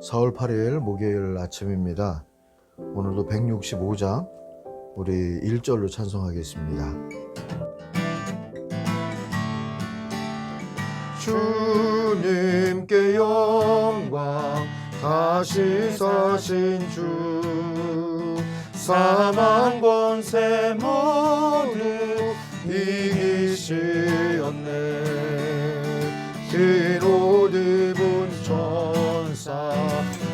4월 8일 목요일 아침입니다. 오늘도 165장 우리 1절로 찬송하겠습니다. 주님께 영광 다시 사신 주 사망 권세 모두 이기시었네. 흰 옷 입은 천사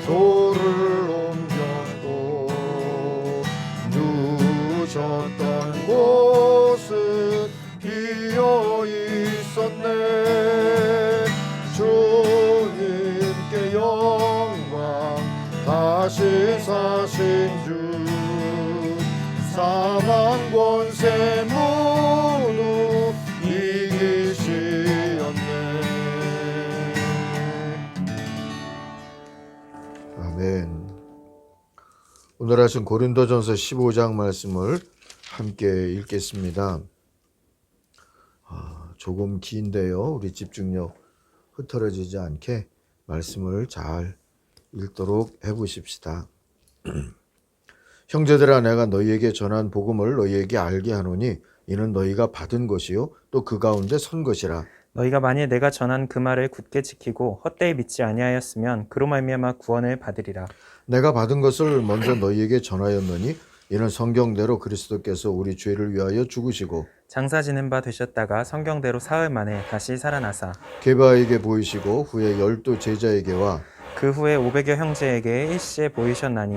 돌을 옮겼고 누우셨던 곳은 비어 있었네. 주님께 영광 다시 사신 주 사망 권세 모두 이기시었네. 아멘. 오늘 하신 고린도전서 15장 말씀을 함께 읽겠습니다. 조금 긴데요. 우리 집중력 흐트러지지 않게 말씀을 잘 읽도록 해보십시다. 형제들아, 내가 너희에게 전한 복음을 너희에게 알게 하노니 이는 너희가 받은 것이요 또 그 가운데 선 것이라. 너희가 만일 내가 전한 그 말을 굳게 지키고 헛되이 믿지 아니하였으면 그로 말미암아 구원을 받으리라. 내가 받은 것을 먼저 너희에게 전하였노니 이는 성경대로 그리스도께서 우리 죄를 위하여 죽으시고 장사 지는 바 되셨다가 성경대로 사흘 만에 다시 살아나사 게바에게 보이시고 후에 12 제자에게와 그 후에 500여 형제에게 일시에 보이셨나니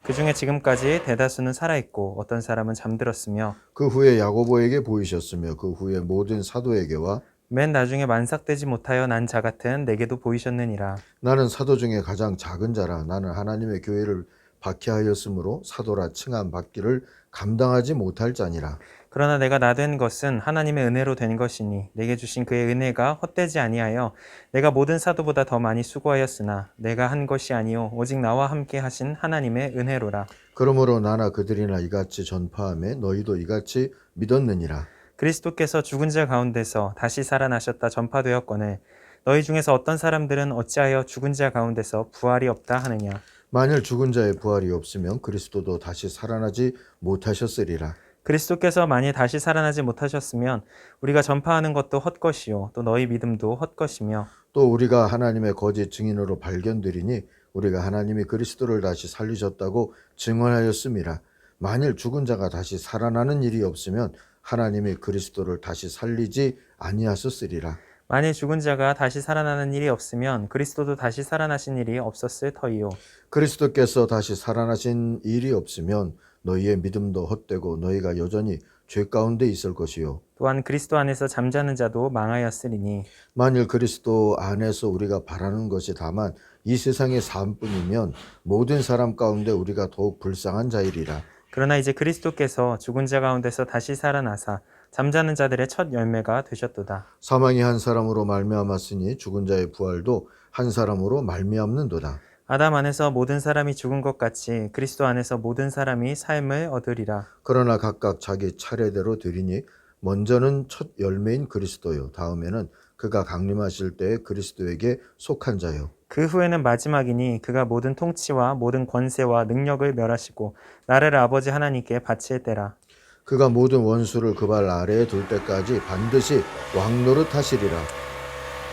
그 중에 지금까지 대다수는 살아있고 어떤 사람은 잠들었으며 그 후에 야고보에게 보이셨으며 그 후에 모든 사도에게와 맨 나중에 만삭되지 못하여 난 자 같은 내게도 보이셨느니라. 나는 사도 중에 가장 작은 자라. 나는 하나님의 교회를 박해하였으므로 사도라 칭함 받기를 감당하지 못할 자니라. 그러나 내가 나 된 것은 하나님의 은혜로 된 것이니 내게 주신 그의 은혜가 헛되지 아니하여 내가 모든 사도보다 더 많이 수고하였으나 내가 한 것이 아니요 오직 나와 함께 하신 하나님의 은혜로라. 그러므로 나나 그들이나 이같이 전파하며 너희도 이같이 믿었느니라. 그리스도께서 죽은 자 가운데서 다시 살아나셨다 전파되었거늘 너희 중에서 어떤 사람들은 어찌하여 죽은 자 가운데서 부활이 없다 하느냐. 만일 죽은 자의 부활이 없으면 그리스도도 다시 살아나지 못하셨으리라. 그리스도께서 만일 다시 살아나지 못하셨으면 우리가 전파하는 것도 헛것이요 또 너희 믿음도 헛것이며 또 우리가 하나님의 거짓 증인으로 발견되리니 우리가 하나님이 그리스도를 다시 살리셨다고 증언하였음이라. 만일 죽은 자가 다시 살아나는 일이 없으면 하나님이 그리스도를 다시 살리지 아니하셨으리라. 만일 죽은 자가 다시 살아나는 일이 없으면 그리스도도 다시 살아나신 일이 없었을 터이요. 그리스도께서 다시 살아나신 일이 없으면 너희의 믿음도 헛되고 너희가 여전히 죄 가운데 있을 것이요. 또한 그리스도 안에서 잠자는 자도 망하였으리니 만일 그리스도 안에서 우리가 바라는 것이 다만 이 세상의 삶뿐이면 모든 사람 가운데 우리가 더욱 불쌍한 자이리라. 그러나 이제 그리스도께서 죽은 자 가운데서 다시 살아나사 잠자는 자들의 첫 열매가 되셨도다. 사망이 한 사람으로 말미암았으니 죽은 자의 부활도 한 사람으로 말미암는도다. 아담 안에서 모든 사람이 죽은 것 같이 그리스도 안에서 모든 사람이 삶을 얻으리라. 그러나 각각 자기 차례대로 드리니 먼저는 첫 열매인 그리스도요 다음에는 그가 강림하실 때에 그리스도에게 속한 자요 그 후에는 마지막이니 그가 모든 통치와 모든 권세와 능력을 멸하시고 나라를 아버지 하나님께 바칠 때라. 그가 모든 원수를 그 발 아래에 둘 때까지 반드시 왕노릇 하시리라.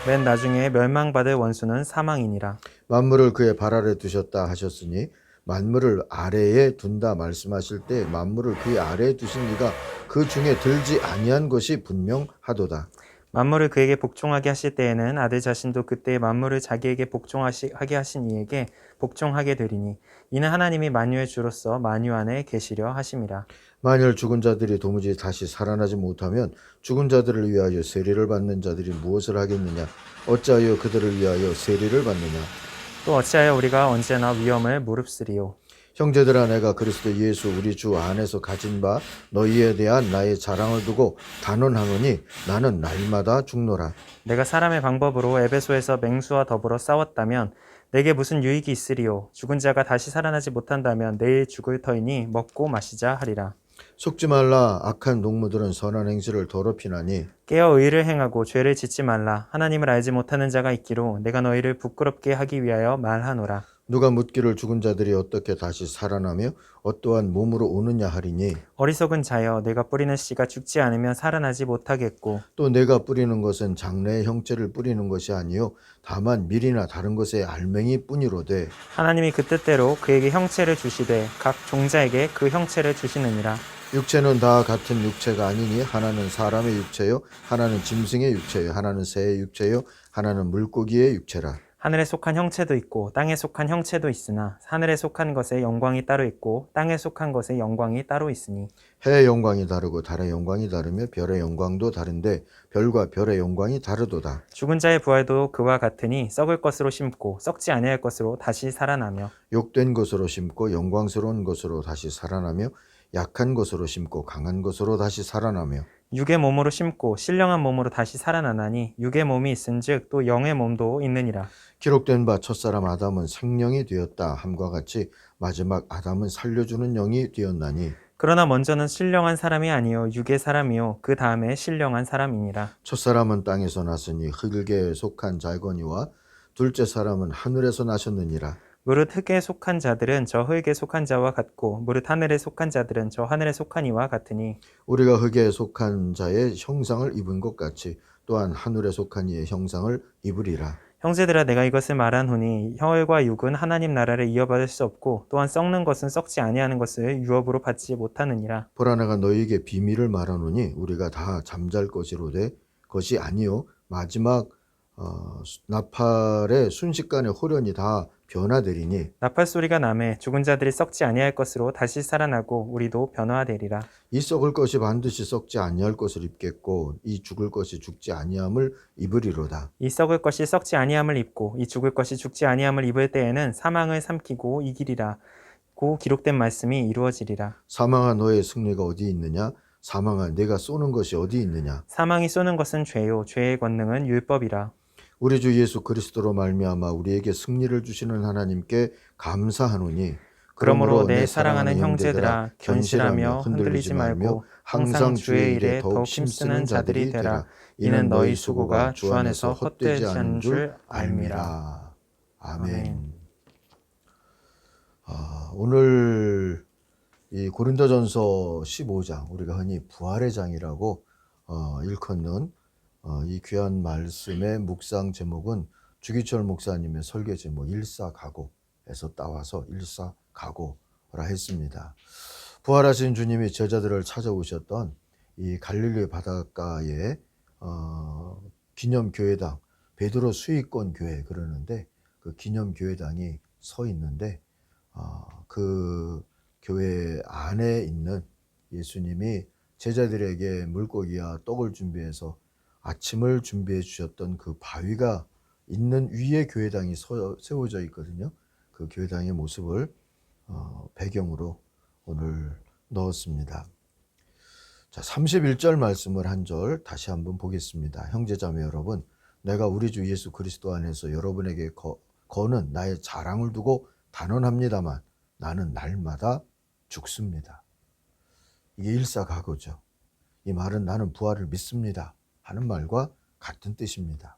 맨 나중에 멸망받을 원수는 사망이니라. 만물을 그의 발 아래 두셨다 하셨으니 만물을 아래에 둔다 말씀하실 때 만물을 그의 아래에 두신 이가 그 중에 들지 아니한 것이 분명하도다. 만물을 그에게 복종하게 하실 때에는 아들 자신도 그때의 만물을 자기에게 복종하게 하신 이에게 복종하게 되리니 이는 하나님이 만유의 주로서 만유 안에 계시려 하심이라. 만일 죽은 자들이 도무지 다시 살아나지 못하면 죽은 자들을 위하여 세리를 받는 자들이 무엇을 하겠느냐? 어찌하여 그들을 위하여 세리를 받느냐? 또 어찌하여 우리가 언제나 위험을 무릅쓰리요. 형제들아, 내가 그리스도 예수 우리 주 안에서 가진 바 너희에 대한 나의 자랑을 두고 단언하노니 나는 날마다 죽노라. 내가 사람의 방법으로 에베소에서 맹수와 더불어 싸웠다면 내게 무슨 유익이 있으리요. 죽은 자가 다시 살아나지 못한다면 내일 죽을 터이니 먹고 마시자 하리라. 속지 말라. 악한 동무들은 선한 행실을 더럽히나니 깨어 의를 행하고 죄를 짓지 말라. 하나님을 알지 못하는 자가 있기로 내가 너희를 부끄럽게 하기 위하여 말하노라. 누가 묻기를 죽은 자들이 어떻게 다시 살아나며 어떠한 몸으로 오느냐 하리니 어리석은 자여, 내가 뿌리는 씨가 죽지 않으면 살아나지 못하겠고 또 내가 뿌리는 것은 장래의 형체를 뿌리는 것이 아니요 다만 밀이나 다른 것의 알맹이 뿐이로되 하나님이 그 뜻대로 그에게 형체를 주시되 각 종자에게 그 형체를 주시느니라. 육체는 다 같은 육체가 아니니 하나는 사람의 육체요 하나는 짐승의 육체요 하나는 새의 육체요 하나는 물고기의 육체라. 하늘에 속한 형체도 있고 땅에 속한 형체도 있으나 하늘에 속한 것의 영광이 따로 있고 땅에 속한 것의 영광이 따로 있으니 해의 영광이 다르고 달의 영광이 다르며 별의 영광도 다른데 별과 별의 영광이 다르도다. 죽은 자의 부활도 그와 같으니 썩을 것으로 심고 썩지 아니할 것으로 다시 살아나며 욕된 것으로 심고 영광스러운 것으로 다시 살아나며 약한 것으로 심고 강한 것으로 다시 살아나며 육의 몸으로 심고 신령한 몸으로 다시 살아나나니 육의 몸이 있은즉 또 영의 몸도 있느니라. 기록된 바 첫사람 아담은 생령이 되었다 함과 같이 마지막 아담은 살려주는 영이 되었나니 그러나 먼저는 신령한 사람이 아니요 육의 사람이요 그 다음에 신령한 사람이니라. 첫사람은 땅에서 났으니 흙에 속한 자거니와 둘째 사람은 하늘에서 나셨느니라. 무릇 흙에 속한 자들은 저 흙에 속한 자와 같고 무릇 하늘에 속한 자들은 저 하늘에 속한 이와 같으니 우리가 흙에 속한 자의 형상을 입은 것 같이 또한 하늘에 속한 이의 형상을 입으리라. 형제들아, 내가 이것을 말하노니 혈과 육은 하나님 나라를 이어받을 수 없고 또한 썩는 것은 썩지 아니하는 것을 유업으로 받지 못하느니라. 보라 내가 너희에게 비밀을 말하노니 우리가 다 잠잘 것이로되 것이 아니요 마지막 나팔의 순식간에 호련히 다 변화되리니 나팔 소리가 나매 죽은 자들이 썩지 아니할 것으로 다시 살아나고 우리도 변화되리라. 이 썩을 것이 반드시 썩지 아니할 것을 입겠고 이 죽을 것이 죽지 아니함을 입으리로다. 이 썩을 것이 썩지 아니함을 입고 이 죽을 것이 죽지 아니함을 입을 때에는 사망을 삼키고 이기리라. 고 기록된 말씀이 이루어지리라. 사망아 너의 승리가 어디 있느냐? 사망아 내가 쏘는 것이 어디 있느냐? 사망이 쏘는 것은 죄요 죄의 권능은 율법이라. 우리 주 예수 그리스도로 말미암아 우리에게 승리를 주시는 하나님께 감사하노니 그러므로 내 사랑하는 형제들아 견실하며 흔들리지 말고 항상 주의 일에 더욱 힘쓰는 자들이 되라. 이는 너희 수고가 주 안에서 헛되지 않은 줄 알미라. 아멘. 오늘 이 고린도전서 15장 우리가 흔히 부활의 장이라고 일컫는 이 귀한 말씀의 묵상 제목은 주기철 목사님의 설교 제목 일사가고에서 따와서 일사가고라 했습니다. 부활하신 주님이 제자들을 찾아오셨던 이 갈릴리 바닷가의 기념교회당 베드로 수익권 교회 그러는데 그 기념교회당이 서 있는데 그 교회 안에 있는 예수님이 제자들에게 물고기와 떡을 준비해서 아침을 준비해 주셨던 그 바위가 있는 위에 교회당이 세워져 있거든요. 그 교회당의 모습을 배경으로 오늘 넣었습니다. 자, 31절 말씀을 한 절 다시 한번 보겠습니다. 형제자매 여러분, 내가 우리 주 예수 그리스도 안에서 여러분에게 거는 나의 자랑을 두고 단언합니다만 나는 날마다 죽습니다. 이게 일사가고죠. 이 말은 나는 부활을 믿습니다 하는 말과 같은 뜻입니다.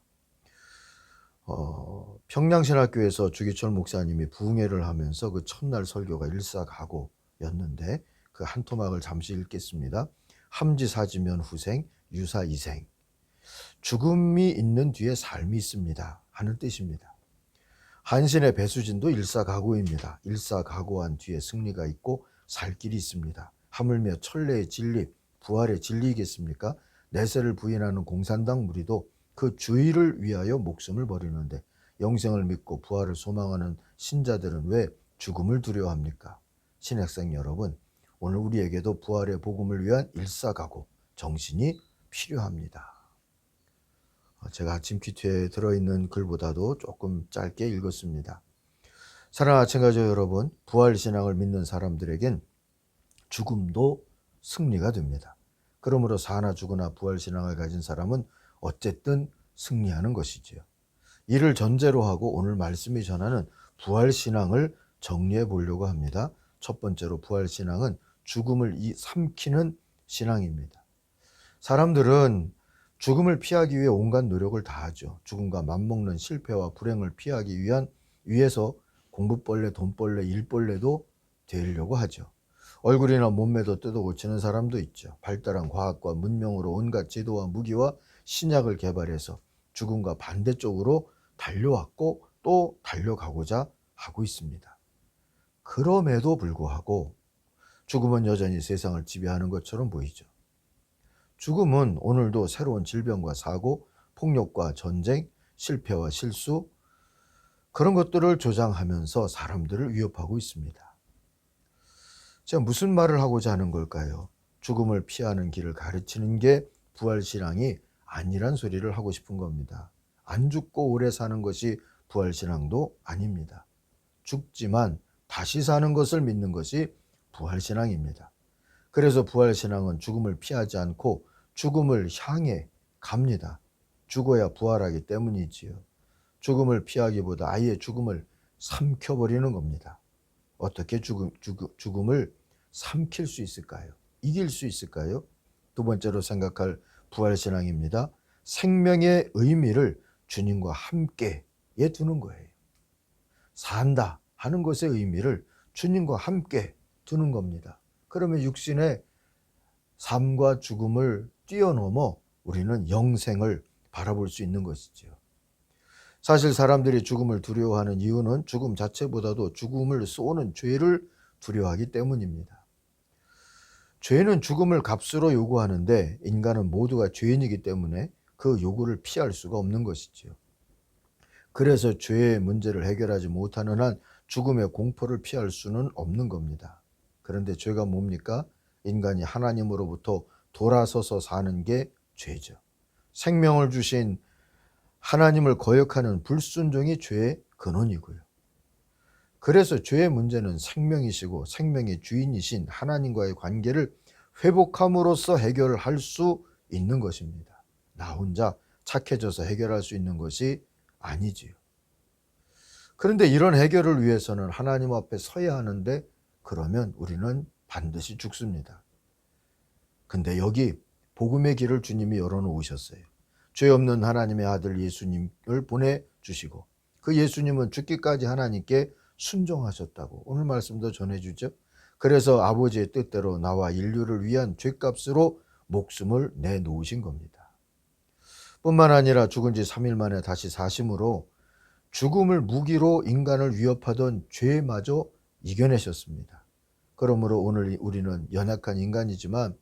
평양신학교에서 주기철 목사님이 부흥회를 하면서 그 첫날 설교가 일사가고였는데 그 한 토막을 잠시 읽겠습니다. 함지사지면 후생, 유사이생. 죽음이 있는 뒤에 삶이 있습니다 하는 뜻입니다. 한신의 배수진도 일사가고입니다. 일사가고한 뒤에 승리가 있고 살 길이 있습니다. 하물며 천례의 진리, 부활의 진리이겠습니까? 내세를 부인하는 공산당 무리도 그 주의를 위하여 목숨을 버리는데 영생을 믿고 부활을 소망하는 신자들은 왜 죽음을 두려워합니까? 신학생 여러분, 오늘 우리에게도 부활의 복음을 위한 일사가고 정신이 필요합니다. 제가 아침 큐티에 들어있는 글보다도 조금 짧게 읽었습니다. 사랑하는 아침가족 여러분, 부활신앙을 믿는 사람들에겐 죽음도 승리가 됩니다. 그러므로 사나 죽으나 부활신앙을 가진 사람은 어쨌든 승리하는 것이지요. 이를 전제로 하고 오늘 말씀이 전하는 부활신앙을 정리해 보려고 합니다. 첫 번째로 부활신앙은 죽음을 삼키는 신앙입니다. 사람들은 죽음을 피하기 위해 온갖 노력을 다하죠. 죽음과 맞먹는 실패와 불행을 피하기 위해서 공부벌레, 돈벌레, 일벌레도 되려고 하죠. 얼굴이나 몸매도 뜯어 고치는 사람도 있죠. 발달한 과학과 문명으로 온갖 제도와 무기와 신약을 개발해서 죽음과 반대쪽으로 달려왔고 또 달려가고자 하고 있습니다. 그럼에도 불구하고 죽음은 여전히 세상을 지배하는 것처럼 보이죠. 죽음은 오늘도 새로운 질병과 사고, 폭력과 전쟁, 실패와 실수, 그런 것들을 조장하면서 사람들을 위협하고 있습니다. 제가 무슨 말을 하고자 하는 걸까요? 죽음을 피하는 길을 가르치는 게 부활신앙이 아니란 소리를 하고 싶은 겁니다. 안 죽고 오래 사는 것이 부활신앙도 아닙니다. 죽지만 다시 사는 것을 믿는 것이 부활신앙입니다. 그래서 부활신앙은 죽음을 피하지 않고 죽음을 향해 갑니다. 죽어야 부활하기 때문이지요. 죽음을 피하기보다 아예 죽음을 삼켜버리는 겁니다. 어떻게 죽음을 삼킬 수 있을까요? 이길 수 있을까요? 두 번째로 생각할 부활신앙입니다. 생명의 의미를 주님과 함께에 두는 거예요. 산다 하는 것의 의미를 주님과 함께 두는 겁니다. 그러면 육신의 삶과 죽음을 뛰어넘어 우리는 영생을 바라볼 수 있는 것이죠. 사실 사람들이 죽음을 두려워하는 이유는 죽음 자체보다도 죽음을 쏘는 죄를 두려워하기 때문입니다. 죄는 죽음을 값으로 요구하는데 인간은 모두가 죄인이기 때문에 그 요구를 피할 수가 없는 것이지요. 그래서 죄의 문제를 해결하지 못하는 한 죽음의 공포를 피할 수는 없는 겁니다. 그런데 죄가 뭡니까? 인간이 하나님으로부터 돌아서서 사는 게 죄죠. 생명을 주신 하나님을 거역하는 불순종이 죄의 근원이고요. 그래서 죄의 문제는 생명이시고 생명의 주인이신 하나님과의 관계를 회복함으로써 해결할 수 있는 것입니다. 나 혼자 착해져서 해결할 수 있는 것이 아니지요. 그런데 이런 해결을 위해서는 하나님 앞에 서야 하는데 그러면 우리는 반드시 죽습니다. 근데 여기 복음의 길을 주님이 열어놓으셨어요. 죄 없는 하나님의 아들 예수님을 보내주시고 그 예수님은 죽기까지 하나님께 순종하셨다고 오늘 말씀도 전해주죠. 그래서 아버지의 뜻대로 나와 인류를 위한 죄값으로 목숨을 내놓으신 겁니다. 뿐만 아니라 죽은 지 3일 만에 다시 사심으로 죽음을 무기로 인간을 위협하던 죄마저 이겨내셨습니다. 그러므로 오늘 우리는 연약한 인간이지만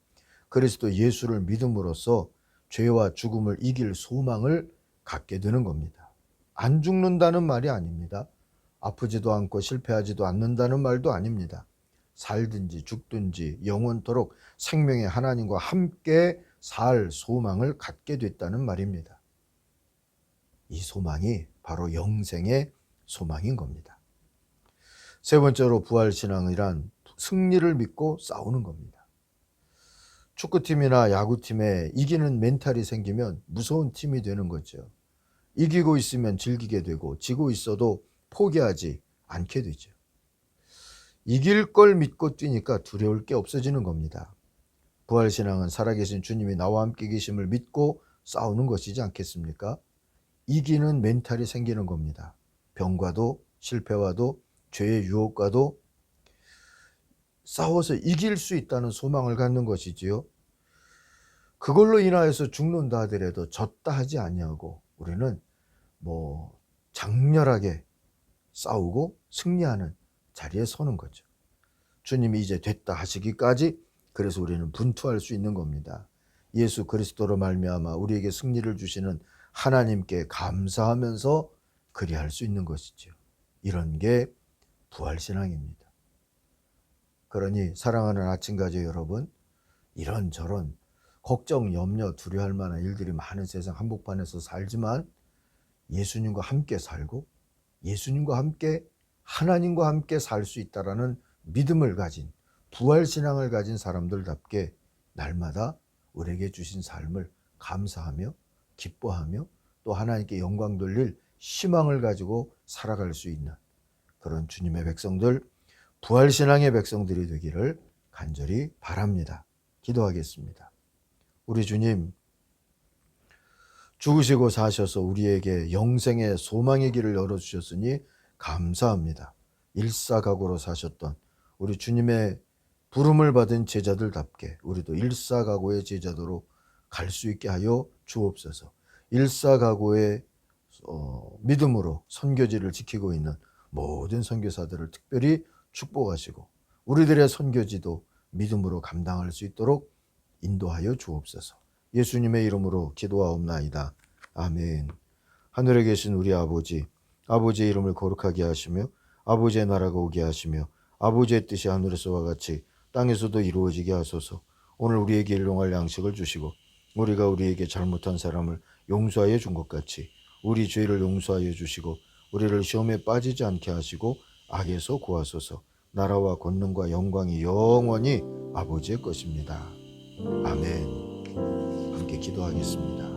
그리스도 예수를 믿음으로써 죄와 죽음을 이길 소망을 갖게 되는 겁니다. 안 죽는다는 말이 아닙니다. 아프지도 않고 실패하지도 않는다는 말도 아닙니다. 살든지 죽든지 영원토록 생명의 하나님과 함께 살 소망을 갖게 됐다는 말입니다. 이 소망이 바로 영생의 소망인 겁니다. 세 번째로 부활신앙이란 승리를 믿고 싸우는 겁니다. 축구팀이나 야구팀에 이기는 멘탈이 생기면 무서운 팀이 되는 거죠. 이기고 있으면 즐기게 되고 지고 있어도 포기하지 않게 되죠. 이길 걸 믿고 뛰니까 두려울 게 없어지는 겁니다. 부활신앙은 살아계신 주님이 나와 함께 계심을 믿고 싸우는 것이지 않겠습니까? 이기는 멘탈이 생기는 겁니다. 병과도 실패와도 죄의 유혹과도 싸워서 이길 수 있다는 소망을 갖는 것이지요. 그걸로 인하여서 죽는다 하더라도 졌다 하지 아니하고 우리는 장렬하게 싸우고 승리하는 자리에 서는 거죠. 주님이 이제 됐다 하시기까지 그래서 우리는 분투할 수 있는 겁니다. 예수 그리스도로 말미암아 우리에게 승리를 주시는 하나님께 감사하면서 그리할 수 있는 것이죠. 이런 게 부활신앙입니다. 그러니 사랑하는 아침가족 여러분, 이런저런 걱정, 염려, 두려워할 만한 일들이 많은 세상 한복판에서 살지만 예수님과 함께 살고 예수님과 함께 하나님과 함께 살 수 있다라는 믿음을 가진 부활신앙을 가진 사람들답게 날마다 우리에게 주신 삶을 감사하며 기뻐하며 또 하나님께 영광 돌릴 희망을 가지고 살아갈 수 있는 그런 주님의 백성들, 부활신앙의 백성들이 되기를 간절히 바랍니다. 기도하겠습니다. 우리 주님, 죽으시고 사셔서 우리에게 영생의 소망의 길을 열어주셨으니 감사합니다. 일사각오로 사셨던 우리 주님의 부름을 받은 제자들답게 우리도 일사각오의 제자도로 갈 수 있게 하여 주옵소서. 일사각오의 믿음으로 선교지를 지키고 있는 모든 선교사들을 특별히 축복하시고 우리들의 선교지도 믿음으로 감당할 수 있도록 인도하여 주옵소서. 예수님의 이름으로 기도하옵나이다. 아멘. 하늘에 계신 우리 아버지, 아버지의 이름을 거룩하게 하시며 아버지의 나라가 오게 하시며 아버지의 뜻이 하늘에서와 같이 땅에서도 이루어지게 하소서. 오늘 우리에게 일용할 양식을 주시고 우리가 우리에게 잘못한 사람을 용서하여 준 것 같이 우리 죄를 용서하여 주시고 우리를 시험에 빠지지 않게 하시고 악에서 구하소서. 나라와 권능과 영광이 영원히 아버지의 것입니다. 아멘. 함께 기도하겠습니다.